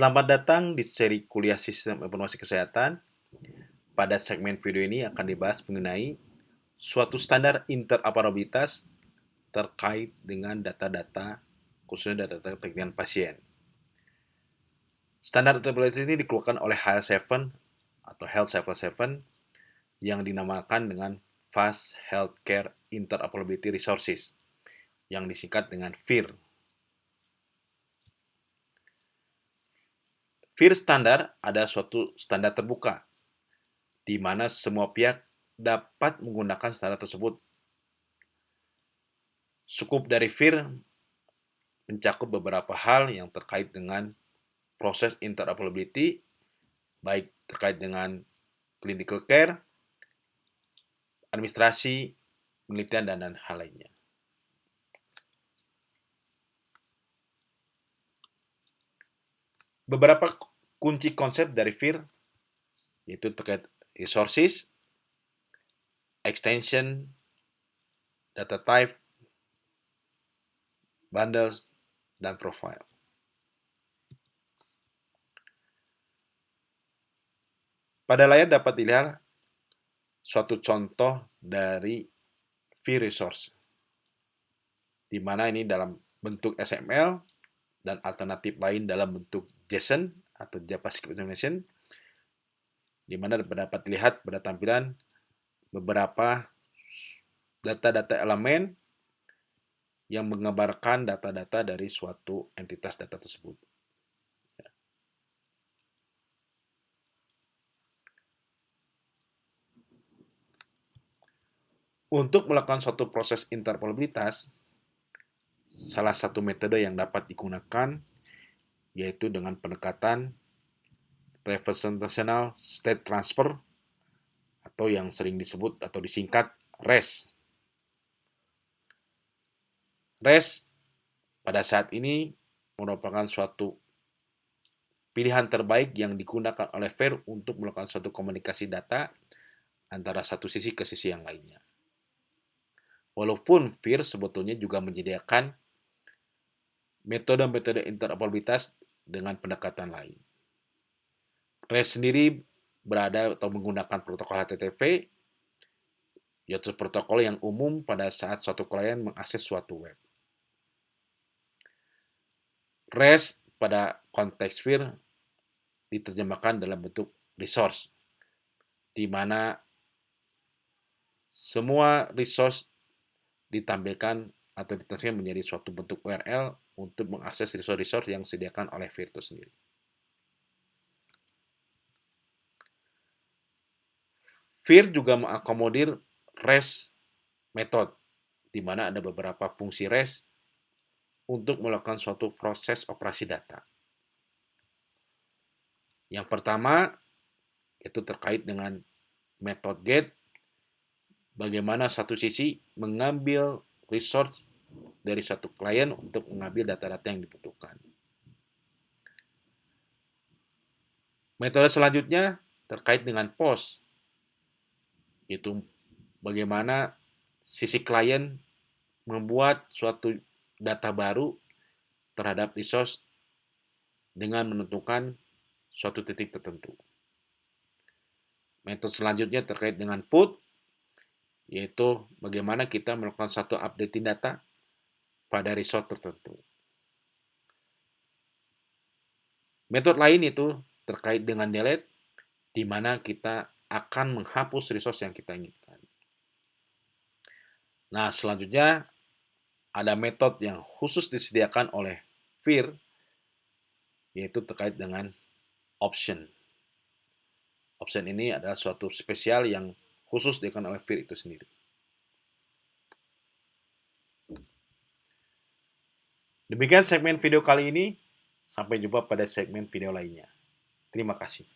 Selamat datang di seri kuliah Sistem Informasi Kesehatan. Pada segmen video ini akan dibahas mengenai suatu standar interoperabilitas terkait dengan data-data, khususnya data-data kepentingan pasien. Standar interoperabilitas ini dikeluarkan oleh HL7 atau Health 7 yang dinamakan dengan Fast Healthcare Interoperability Resources yang disingkat dengan FHIR. FHIR standar adalah suatu standar terbuka di mana semua pihak dapat menggunakan standar tersebut. Skup dari FHIR mencakup beberapa hal yang terkait dengan proses interoperability, baik terkait dengan clinical care, administrasi, penelitian, dan hal lainnya. Beberapa kunci konsep dari FHIR yaitu terkait resources, extension, data type, bundles, dan profile. Pada layar dapat dilihat suatu contoh dari FHIR resource, di mana ini dalam bentuk XML dan alternatif lain dalam bentuk JSON atau JavaScript Extension, di mana dapat dilihat pada tampilan beberapa data-data elemen yang menggambarkan data-data dari suatu entitas data tersebut. Untuk melakukan suatu proses interoperabilitas, salah satu metode yang dapat digunakan yaitu dengan pendekatan Representational State Transfer atau yang sering disebut atau disingkat REST. REST pada saat ini merupakan suatu pilihan terbaik yang digunakan oleh FHIR untuk melakukan suatu komunikasi data antara satu sisi ke sisi yang lainnya. Walaupun FHIR sebetulnya juga menyediakan metode-metode interoperabilitas dengan pendekatan lain. REST sendiri berada atau menggunakan protokol HTTP, yaitu protokol yang umum pada saat suatu klien mengakses suatu web. REST pada konteks FHIR diterjemahkan dalam bentuk resource, di mana semua resource ditampilkan atau ditranslate menjadi suatu bentuk URL untuk mengakses resource-resource yang disediakan oleh FHIR itu sendiri. FHIR juga mengakomodir REST method, di mana ada beberapa fungsi REST untuk melakukan suatu proses operasi data. Yang pertama, itu terkait dengan method get, bagaimana satu sisi mengambil resource dari satu klien untuk mengambil data-data yang dibutuhkan. Metode selanjutnya terkait dengan post, yaitu bagaimana sisi klien membuat suatu data baru terhadap resource dengan menentukan suatu titik tertentu. Metode selanjutnya terkait dengan put, yaitu bagaimana kita melakukan satu updating data pada resource tertentu. Metode lain itu terkait dengan delete, di mana kita akan menghapus resource yang kita inginkan. Nah, selanjutnya ada metode yang khusus disediakan oleh FHIR, yaitu terkait dengan option. Option ini adalah suatu spesial yang khusus disediakan oleh FHIR itu sendiri. Demikian segmen video kali ini. Sampai jumpa pada segmen video lainnya. Terima kasih.